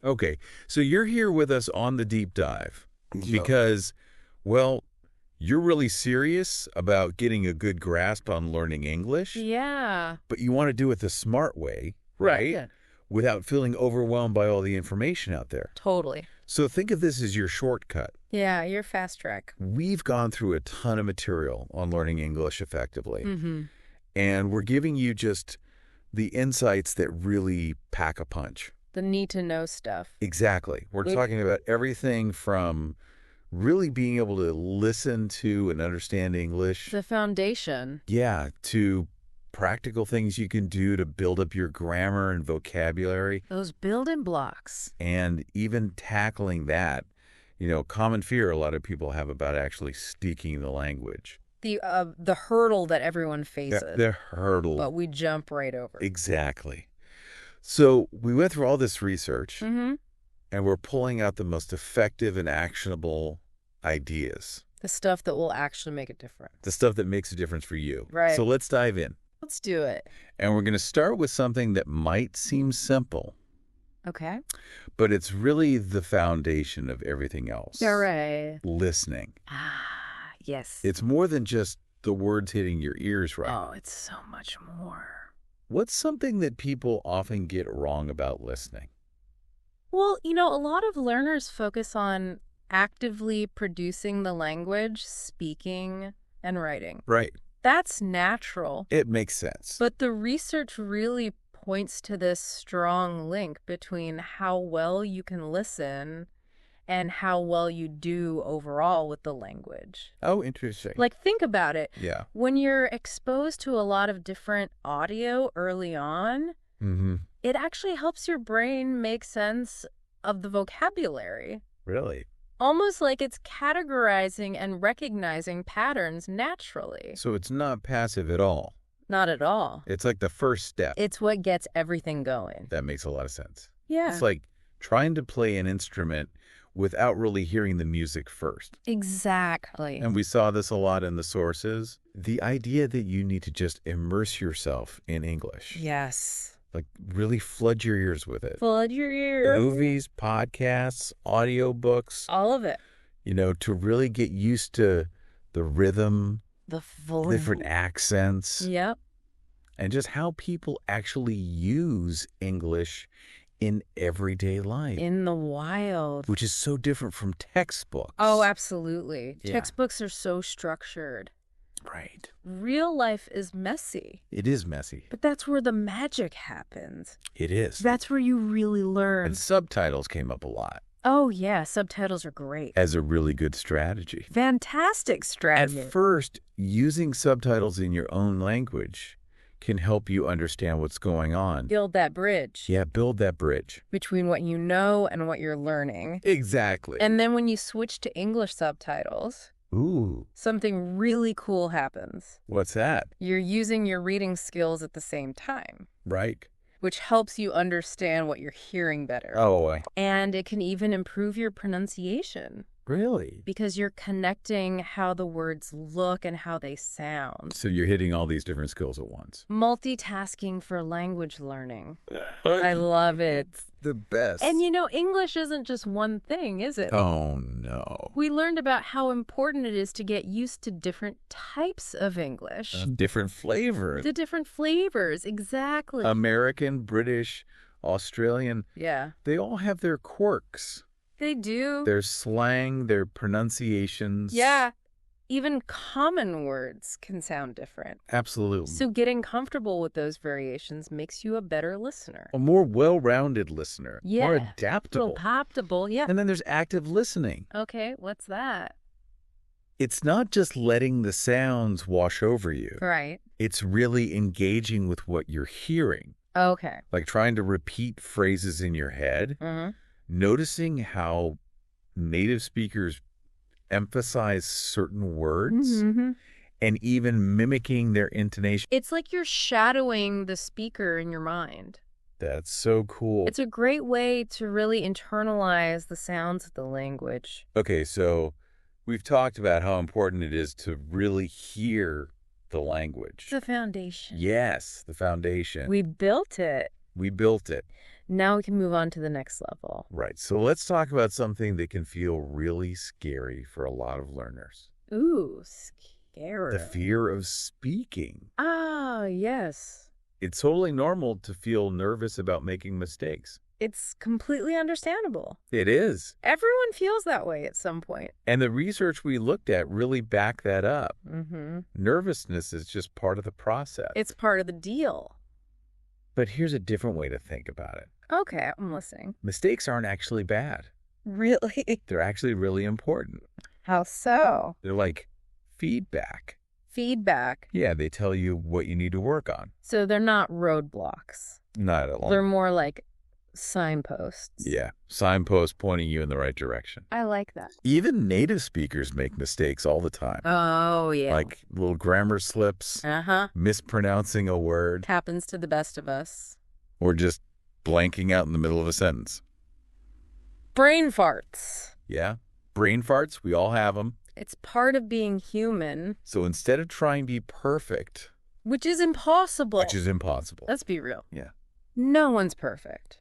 Okay, so you're here with us on the deep dive Yep. because, well, you're really serious about getting a good grasp on learning English, Yeah. but you want to do it the smart way, right? Yeah. Without feeling overwhelmed by all the information out there. Totally. So think of this as your shortcut. Yeah, you're fast track. We've gone through a ton of material on learning English effectively, and we're giving you just the insights that really pack a punch. The need to know stuff. Exactly. We're talking about everything from really being able to listen to and understand English. The foundation. Yeah, to practical things you can do to build up your grammar and vocabulary, Those building blocks. and even tackling that, common fear a lot of people have about actually speaking the language. The hurdle that everyone faces. The hurdle. But we jump right over. Exactly. So we went through all this research, Mm-hmm. and we're pulling out the most effective and actionable ideas, The stuff that will actually make a difference. the stuff that makes a difference for you. Right. So let's dive in. Let's do it. And we're going to start with something that might seem simple, Okay. but it's really the foundation of everything else. All right. Listening. Yes. It's more than just the words hitting your ears, right? Oh, it's so much more. What's something that people often get wrong about listening? Well, a lot of learners focus on actively producing the language, speaking, and writing. Right. That's natural. It makes sense. But the research really points to this strong link between how well you can listen and how well you do overall with the language. Oh, interesting. Like, think about it. Yeah. When you're exposed to a lot of different audio early on, Mm-hmm. it actually helps your brain make sense of the vocabulary. Really? Almost like it's categorizing and recognizing patterns naturally. So it's not passive at all. Not at all. It's like the first step. It's what gets everything going. That makes a lot of sense. Yeah. It's like trying to play an instrument without really hearing the music first. Exactly. And we saw this a lot in the sources. The idea that you need to just immerse yourself in English. Yes. Like really flood your ears with it. Flood your ears. Movies, podcasts, audiobooks, All of it. to really get used to the rhythm, The full. different accents, Yep. and just how people actually use English in everyday life, In the wild. which is so different from textbooks. Oh, absolutely. Yeah. Textbooks are so structured. Right. Real life is messy. It is messy. But that's where the magic happens. It is. That's where you really learn. And subtitles came up a lot Oh, yeah. Subtitles are great. as a really good strategy. Fantastic At strategy. first, using subtitles in your own language can help you understand what's going on. Build that bridge Yeah, build that bridge. between what you know and what you're learning. Exactly. And then when you switch to English subtitles, Ooh, something really cool happens. what's that? You're using your reading skills at the same time, Right. which helps you understand what you're hearing better. Oh, And it can even improve your pronunciation really? because you're connecting how the words look and how they sound. So you're hitting all these different skills at once. Multitasking for language learning. I love it. The best. And English isn't just one thing, is it? Oh, no. We learned about how important it is to get used to different types of English. Different flavors. The different flavors, exactly. American, British, Australian, Yeah, they all have their quirks. they do. Their slang, their pronunciations. Yeah, even common words can sound different. Absolutely. So getting comfortable with those variations makes you a better listener. A more well-rounded listener. Yeah. More adaptable. Adaptable, yeah. And then there's active listening. Okay, what's that? It's not just letting the sounds wash over you. Right. It's really engaging with what you're hearing. Okay. Like trying to repeat phrases in your head. Mm-hmm. Noticing how native speakers emphasize certain words Mm-hmm. and even mimicking their intonation. It's like you're shadowing the speaker in your mind. That's so cool. It's a great way to really internalize the sounds of the language. Okay, so we've talked about how important it is to really hear the language. The foundation. Yes, the foundation. We built it. We built it. Now we can move on to the next level. Right. So let's talk about something that can feel really scary for a lot of learners. Ooh, scary. The fear of speaking. Ah, yes. It's totally normal to feel nervous about making mistakes. It's completely understandable. It is. Everyone feels that way at some point. And the research we looked at really backed that up. Mm-hmm. Nervousness is just part of the process. It's part of the deal. But here's a different way to think about it. Okay, I'm listening. Mistakes aren't actually bad. Really? They're actually really important. How so? They're like feedback. Feedback. Yeah, they tell you what you need to work on. So they're not roadblocks. Not at all. They're more like signposts. Yeah, signposts pointing you in the right direction. I like that. Even native speakers make mistakes all the time. Oh, yeah. Like little grammar slips, mispronouncing a word, Happens to the best of us. or just blanking out in the middle of a sentence. Brain farts. Yeah, brain farts, we all have them. It's part of being human. So instead of trying to be perfect, Which is impossible. which is impossible. Let's be real. Yeah. No one's perfect.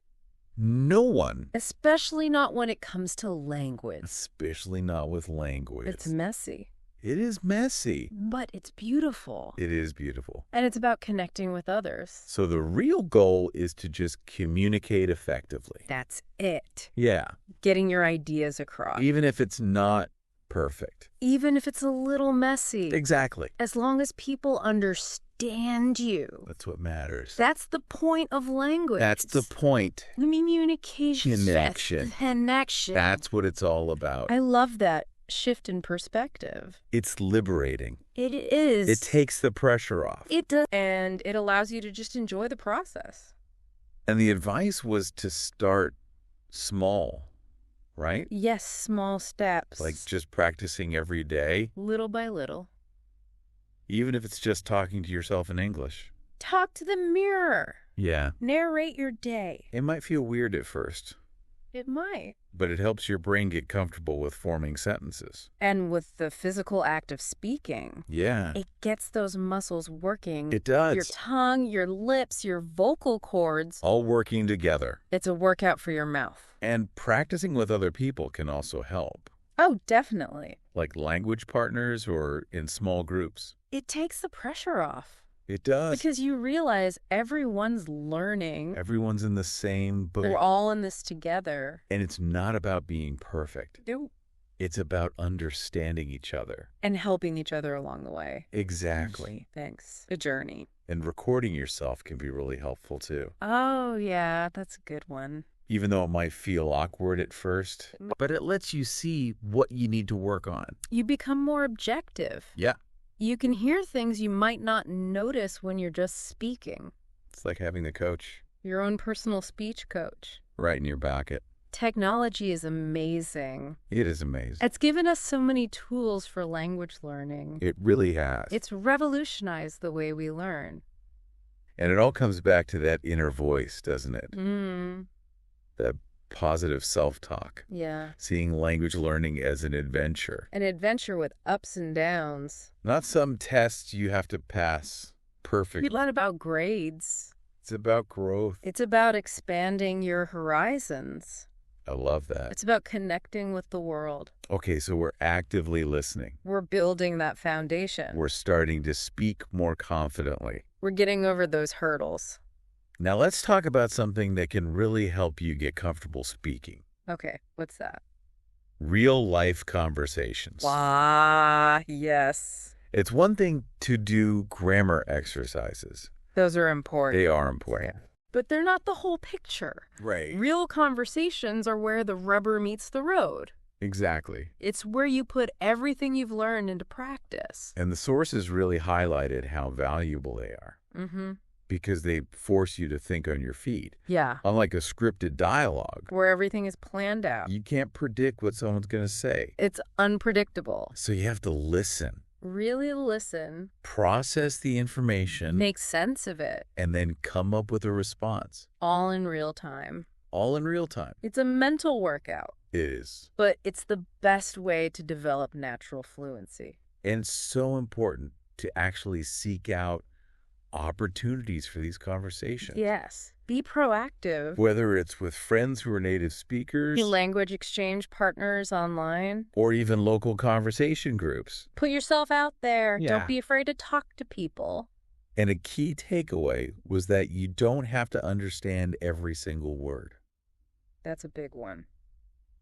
No one, Especially not when it comes to language. especially not with language. It's messy. It is messy. But it's beautiful. It is beautiful. And it's about connecting with others. So the real goal is to just communicate effectively. That's it. Yeah, Getting your ideas across. even if it's not perfect. Even if it's a little messy. Exactly. As long as people understand you. That's what matters. That's the point of language. That's the point. Communication. Connection. Connection. That's what it's all about. I love that shift in perspective. It's liberating. It is. It takes the pressure off. It does. And it allows you to just enjoy the process. And the advice was to start small, right? Yes, small steps. Like just practicing every day, little by little. even if it's just talking to yourself in English. Talk to the mirror. Yeah. Narrate your day. It might feel weird at first, It might. but it helps your brain get comfortable with forming sentences. And with the physical act of speaking, Yeah. it gets those muscles working. It does. Your tongue, your lips, your vocal cords. All working together. It's a workout for your mouth. And practicing with other people can also help, Oh, definitely. like language partners or in small groups. It takes the pressure off. It does. Because you realize everyone's learning. Everyone's in the same boat. We're all in this together. And it's not about being perfect. Nope. It's about understanding each other. And helping each other along the way. Exactly. Thanks. A journey. And recording yourself can be really helpful too. Oh, yeah, that's a good one. Even though it might feel awkward at first, but it lets you see what you need to work on. You become more objective. Yeah. You can hear things you might not notice when you're just speaking. It's like having the coach Your own personal speech coach. right in your pocket. Technology is amazing. It is amazing. It's given us so many tools for language learning. It really has. It's revolutionized the way we learn. And it all comes back to that inner voice, doesn't it? Mm. That positive self-talk. Yeah. Seeing language learning as an adventure. An adventure with ups and downs. Not some test you have to pass perfect. It's not about grades. It's about growth. It's about expanding your horizons. I love that. It's about connecting with the world. Okay, so we're actively listening. We're building that foundation. We're starting to speak more confidently. We're getting over those hurdles. Now let's talk about something that can really help you get comfortable speaking. Okay, what's that? Real life conversations. Ah, yes. It's one thing to do grammar exercises. Those are important. They are important. But they're not the whole picture. Right. Real conversations are where the rubber meets the road. Exactly. It's where you put everything you've learned into practice. And the sources really highlighted how valuable they are Mm-hmm. because they force you to think on your feet. Yeah. Unlike a scripted dialogue, Where everything is planned out. you can't predict what someone's going to say. It's unpredictable. So you have to listen, Really listen. process the information, Make sense of it. and then come up with a response. All in real time. All in real time. It's a mental workout. It is. But it's the best way to develop natural fluency. And it's so important to actually seek out opportunities for these conversations. Yes. Be proactive. Whether it's with friends who are native speakers, Your language exchange partners online. or even local conversation groups. Put yourself out there. Yeah. Don't be afraid to talk to people. And a key takeaway was that you don't have to understand every single word. That's a big one.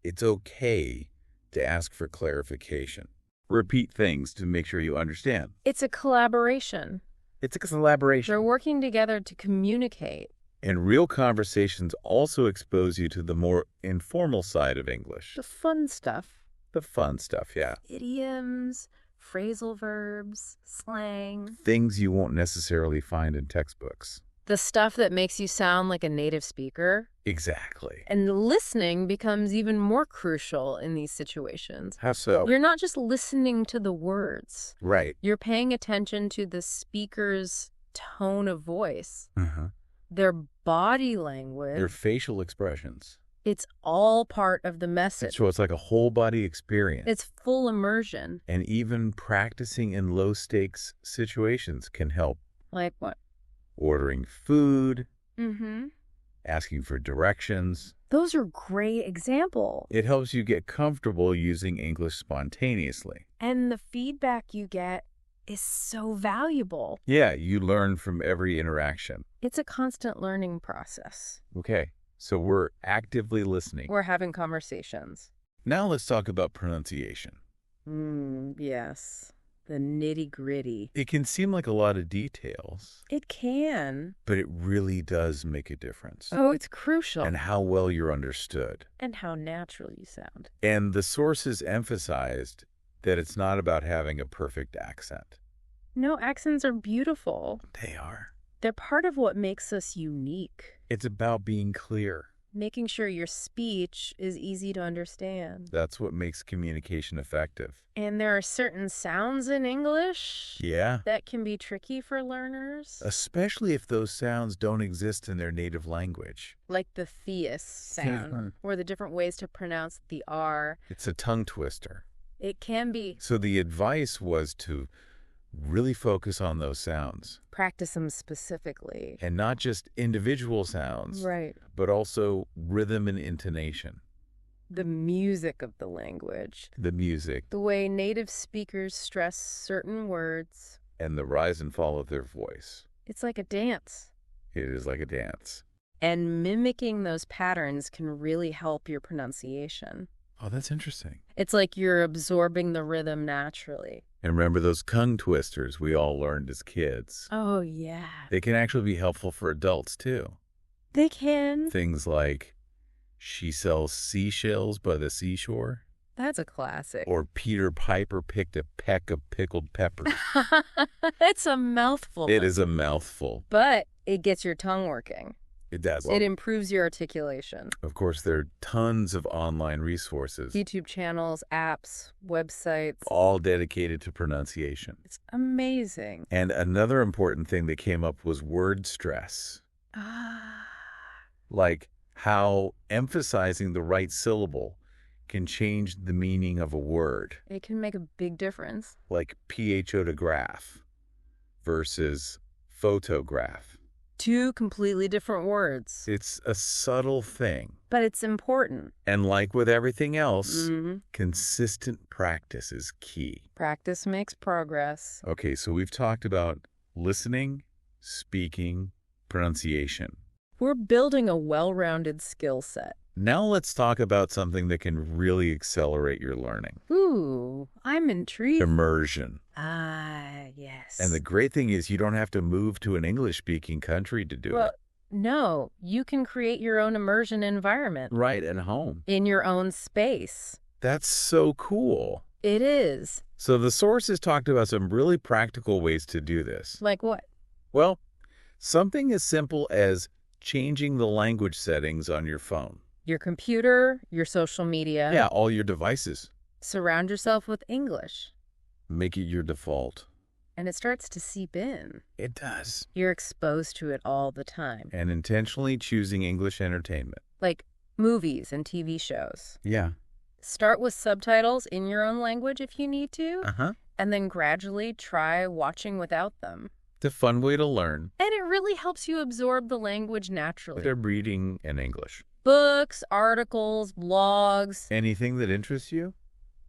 It's okay to ask for clarification. Repeat things to make sure you understand. It's a collaboration. It's a collaboration. They're working together to communicate. And real conversations also expose you to the more informal side of English. The fun stuff. The fun stuff, yeah. Idioms, phrasal verbs, slang. Things you won't necessarily find in textbooks. The stuff that makes you sound like a native speaker. Exactly. And listening becomes even more crucial in these situations. How so? You're not just listening to the words. Right. You're paying attention to the speaker's tone of voice, Uh-huh. their body language. Your facial expressions. It's all part of the message. So it's like a whole body experience. It's full immersion. And even practicing in low stakes situations can help. Like what? Ordering food, Mm-hmm. asking for directions. Those are great examples. It helps you get comfortable using English spontaneously. And the feedback you get is so valuable. Yeah, you learn from every interaction. It's a constant learning process. Okay, so we're actively listening. We're having conversations. Now let's talk about pronunciation. Yes. The nitty-gritty. It can seem like a lot of details, It can. but it really does make a difference. Oh, it's crucial. And how well you're understood. And how natural you sound. And the sources emphasized that it's not about having a perfect accent. No, accents are beautiful. They are. They're part of what makes us unique. It's about being clear. Making sure your speech is easy to understand. That's what makes communication effective. And there are certain sounds in English Yeah. that can be tricky for learners. Especially if those sounds don't exist in their native language. Like the theus sound, or the different ways to pronounce the R. It's a tongue twister. It can be. So the advice was to really focus on those sounds. Practice them specifically. And not just individual sounds, Right. but also rhythm and intonation. The music of the language. The music. The way native speakers stress certain words. And the rise and fall of their voice. It's like a dance. It is like a dance. And mimicking those patterns can really help your pronunciation. Oh, that's interesting. It's like you're absorbing the rhythm naturally. And remember those tongue twisters we all learned as kids? Oh, yeah. They can actually be helpful for adults, too. They can. Things like, she sells seashells by the seashore. That's a classic. Or Peter Piper picked a peck of pickled peppers. It's a mouthful. It is a mouthful. But it gets your tongue working. It does. It improves your articulation. Of course, there are tons of online resources, YouTube channels, apps, websites. all dedicated to pronunciation. It's amazing. And another important thing that came up was word stress. Like how emphasizing the right syllable can change the meaning of a word. It can make a big difference. Like photograph versus photograph. Two completely different words. It's a subtle thing. But it's important. And like with everything else, Mm-hmm. consistent practice is key. Practice makes progress. Okay, so we've talked about listening, speaking, pronunciation. We're building a well-rounded skill set. Now let's talk about something that can really accelerate your learning. Ooh, I'm intrigued. Immersion. Ah, yes. And the great thing is you don't have to move to an English-speaking country to do Well, it. no, you can create your own immersion environment Right at home. in your own space. That's so cool. It is. So the sources talked about some really practical ways to do this. Like what? Well, something as simple as changing the language settings on your phone. Your computer, your social media. Yeah, all your devices. Surround yourself with English. Make it your default. And it starts to seep in. It does. You're exposed to it all the time. And intentionally choosing English entertainment. Like movies and TV shows. Yeah. Start with subtitles in your own language if you need to. Uh-huh. And then gradually try watching without them. It's a fun way to learn. And it really helps you absorb the language naturally. They're reading in English. Books, articles, blogs. Anything that interests you?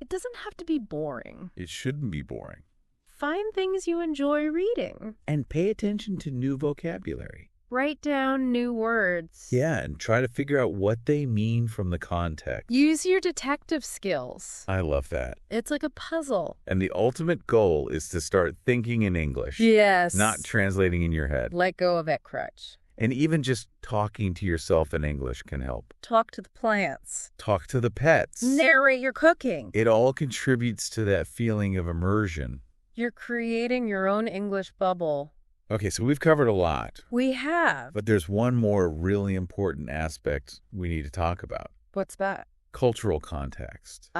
It doesn't have to be boring. It shouldn't be boring. Find things you enjoy reading. And pay attention to new vocabulary. Write down new words. Yeah, and try to figure out what they mean from the context. Use your detective skills. I love that. It's like a puzzle. And the ultimate goal is to start thinking in English. Yes. Not translating in your head. Let go of that crutch. And even just talking to yourself in English can help. Talk to the plants. Talk to the pets. Narrate your cooking. It all contributes to that feeling of immersion. You're creating your own English bubble. Okay, so we've covered a lot. We have. But there's one more really important aspect we need to talk about. What's that? Cultural context.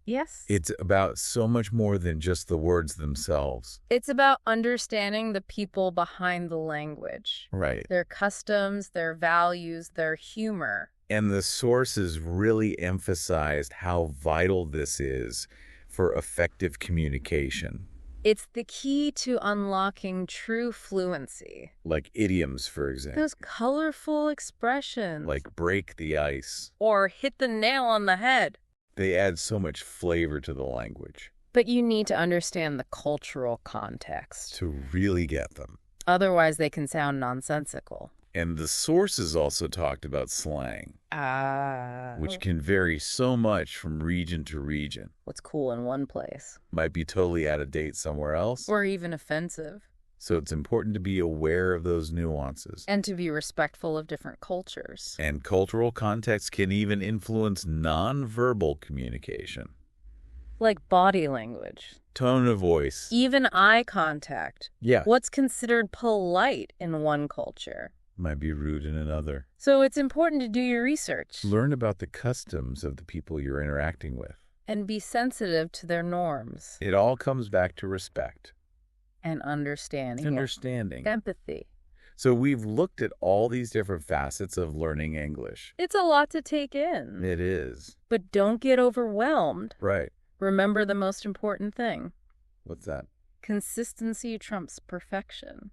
Yes. It's about so much more than just the words themselves. It's about understanding the people behind the language. Right. Their customs, their values, their humor. And the sources really emphasized how vital this is for effective communication. It's the key to unlocking true fluency. Like idioms, for example. Those colorful expressions. Like break the ice. Or hit the nail on the head. They add so much flavor to the language. But you need to understand the cultural context. To really get them. Otherwise, they can sound nonsensical. And the sources also talked about slang. Which can vary so much from region to region. What's cool in one place Might be totally out of date somewhere else. or even offensive. So it's important to be aware of those nuances. And to be respectful of different cultures. And cultural context can even influence nonverbal communication. Like body language. Tone of voice. Even eye contact. Yeah. What's considered polite in one culture. Might be rude in another. So it's important to do your research. Learn about the customs of the people you're interacting with. And be sensitive to their norms. It all comes back to respect. And understanding. Understanding. Empathy. So we've looked at all these different facets of learning English. It's a lot to take in. It is. But don't get overwhelmed. Right. Remember the most important thing. What's that? Consistency trumps perfection.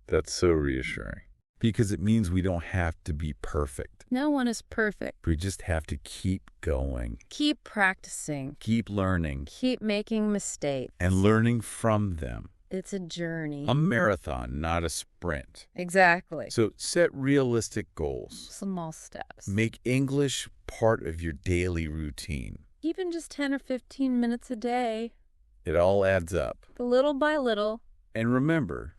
That's so reassuring. Because it means we don't have to be perfect. No one is perfect. We just have to keep going. Keep practicing. Keep learning. Keep making mistakes. And learning from them. It's a journey. A marathon, not a sprint. Exactly. So set realistic goals. Small steps. Make English part of your daily routine. Even just 10 or 15 minutes a day. It all adds up. Little by little. And remember,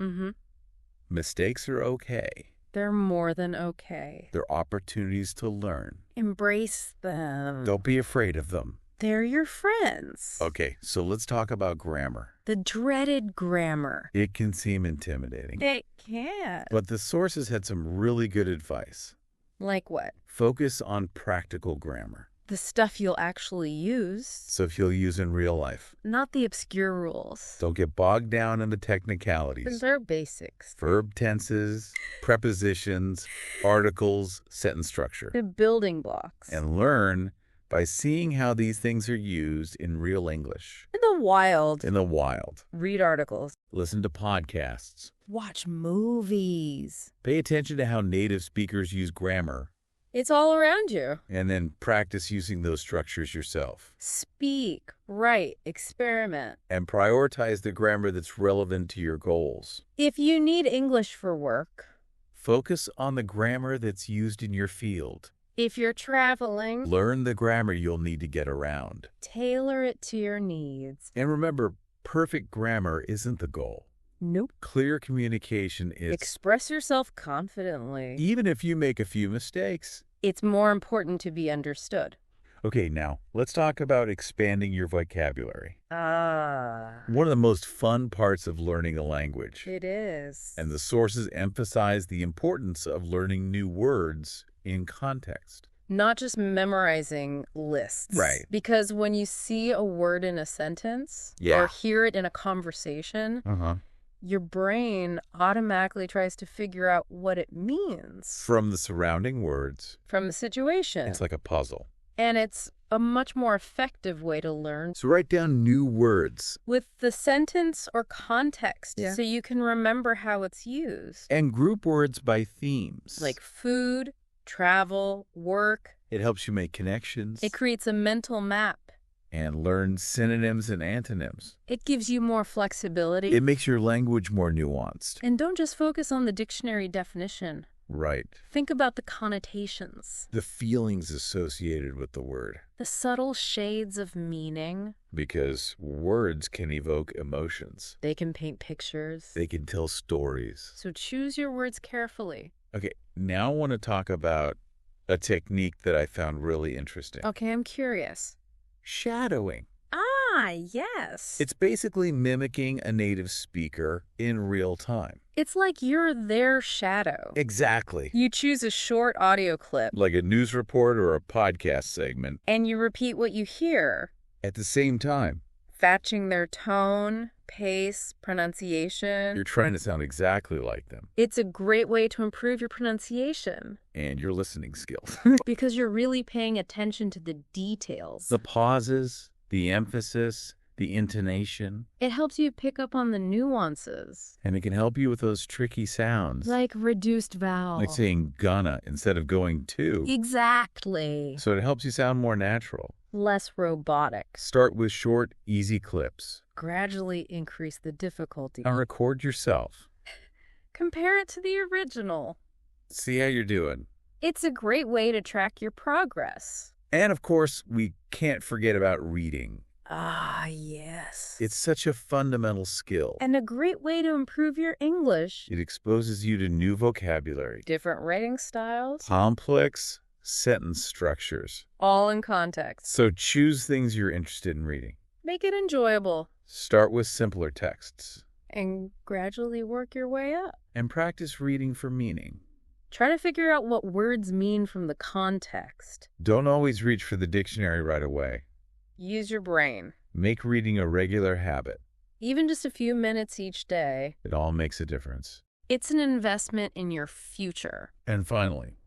mistakes are okay. They're more than okay. They're opportunities to learn. Embrace them. Don't be afraid of them. They're your friends. Okay, so let's talk about grammar. The dreaded grammar. It can seem intimidating. It can. But the sources had some really good advice. Like what? Focus on practical grammar. The stuff you'll actually use. Stuff you'll use in real life. Not the obscure rules. Don't get bogged down in the technicalities. They're basics. Verb tenses, prepositions, articles, sentence structure. The building blocks. And learn by seeing how these things are used in real English. In the wild. In the wild. Read articles. Listen to podcasts. Watch movies. Pay attention to how native speakers use grammar. It's all around you. And then practice using those structures yourself. Speak, write, experiment. And prioritize the grammar that's relevant to your goals. If you need English for work. Focus on the grammar that's used in your field. If you're traveling. Learn the grammar you'll need to get around. Tailor it to your needs. And remember, perfect grammar isn't the goal. Nope. Clear communication is... Express yourself confidently. Even if you make a few mistakes. It's more important to be understood. Okay, now, let's talk about expanding your vocabulary. One of the most fun parts of learning a language. It is. And the sources emphasize the importance of learning new words in context. Not just memorizing lists. Right. Because when you see a word in a sentence or hear it in a conversation, your brain automatically tries to figure out what it means. From the surrounding words. From the situation. It's like a puzzle. And it's a much more effective way to learn So write down new words. with the sentence or context Yeah. so you can remember how it's used. And group words by themes. Like food, travel, work. It helps you make connections. It creates a mental map. And learn synonyms and antonyms. It gives you more flexibility. It makes your language more nuanced. And don't just focus on the dictionary definition. Right. Think about the connotations, The feelings associated with the word. the subtle shades of meaning. Because words can evoke emotions. They can paint pictures. They can tell stories. So choose your words carefully. Okay, now I want to talk about a technique that I found really interesting. Okay, I'm curious. Shadowing. Ah, yes. It's basically mimicking a native speaker in real time. It's like you're their shadow. Exactly. You choose a short audio clip, Like a news report or a podcast segment. and you repeat what you hear, At the same time, matching their tone, pace, pronunciation. you're trying to sound exactly like them. It's a great way to improve your pronunciation And your listening skills. because you're really paying attention to the details. The pauses, the emphasis, the intonation. It helps you pick up on the nuances, And it can help you with those tricky sounds. like reduced vowel. Like saying gonna instead of going to. Exactly. So it helps you sound more natural. Less robotic. Start with short, easy clips. Gradually increase the difficulty. Now record yourself. Compare it to the original. See how you're doing. It's a great way to track your progress. And of course, we can't forget about reading. Ah, yes. It's such a fundamental skill. And a great way to improve your English. It exposes you to new vocabulary, Different writing styles, complex sentence structures. all in context. So choose things you're interested in reading. Make it enjoyable Start with simpler texts and gradually work your way up. and practice reading for meaning. Try to figure out what words mean from the context. Don't always reach for the dictionary right away. Use your brain. Make reading a regular habit. Even just a few minutes each day. It all makes a difference. It's an investment in your future. And finally,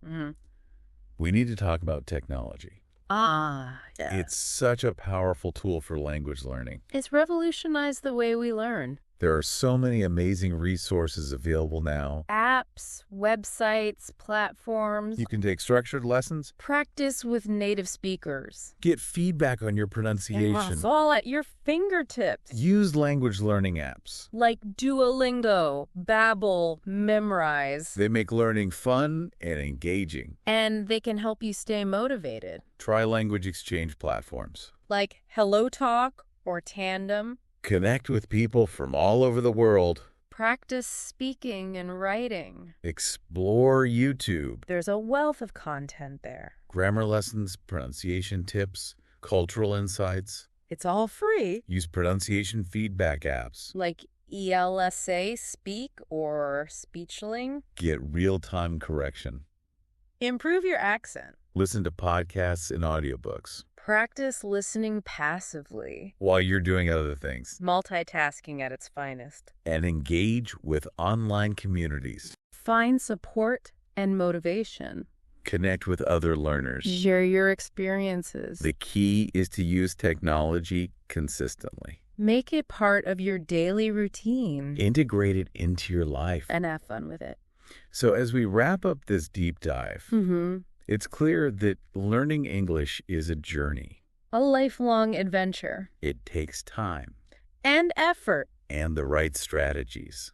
we need to talk about technology. Ah, yeah. It's such a powerful tool for language learning. It's revolutionized the way we learn. There are so many amazing resources available now. Apps, websites, platforms. You can take structured lessons, Practice with native speakers. get feedback on your And pronunciation, it's all at your fingertips. use language learning apps. Like Duolingo, Babbel, Memrise. They make learning fun and engaging. And they can help you stay motivated. Try language exchange platforms. Like HelloTalk or Tandem. Connect with people from all over the world. Practice speaking and writing. Explore YouTube. There's a wealth of content there. Grammar lessons, pronunciation tips, cultural insights. It's all free. Use pronunciation feedback apps. Like ELSA Speak or Speechling. Get real-time correction. Improve your accent. Listen to podcasts and audiobooks Practice listening passively. while you're doing other things. Multitasking at its finest. And engage with online communities. Find support and motivation. Connect with other learners. Share your experiences. The key is to use technology consistently. Make it part of your daily routine. Integrate it into your life. And have fun with it. So as we wrap up this deep dive, it's clear that learning English is a journey. A lifelong adventure. It takes time And effort. and the right strategies.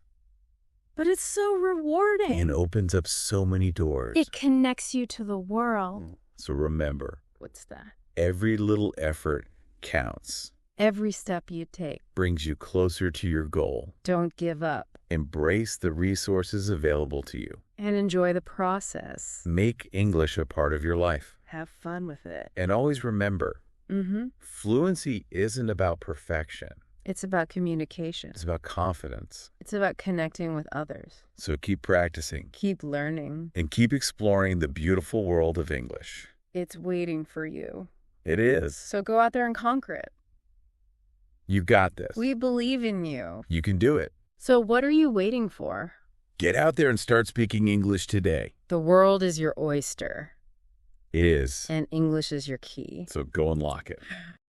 But it's so rewarding. And opens up so many doors. It connects you to the world. So remember, What's that? every little effort counts. Every step you take. Brings you closer to your goal. Don't give up. Embrace the resources available to you. And enjoy the process. Make English a part of your life. Have fun with it. And always remember, Mm-hmm. fluency isn't about perfection. It's about communication. It's about confidence. It's about connecting with others. So keep practicing Keep learning. and keep exploring the beautiful world of English. It's waiting for you. It is. So go out there and conquer it. You got this. We believe in you. You can do it. So what are you waiting for? Get out there and start speaking English today. The world is your oyster. It is. And English is your key. So go unlock it.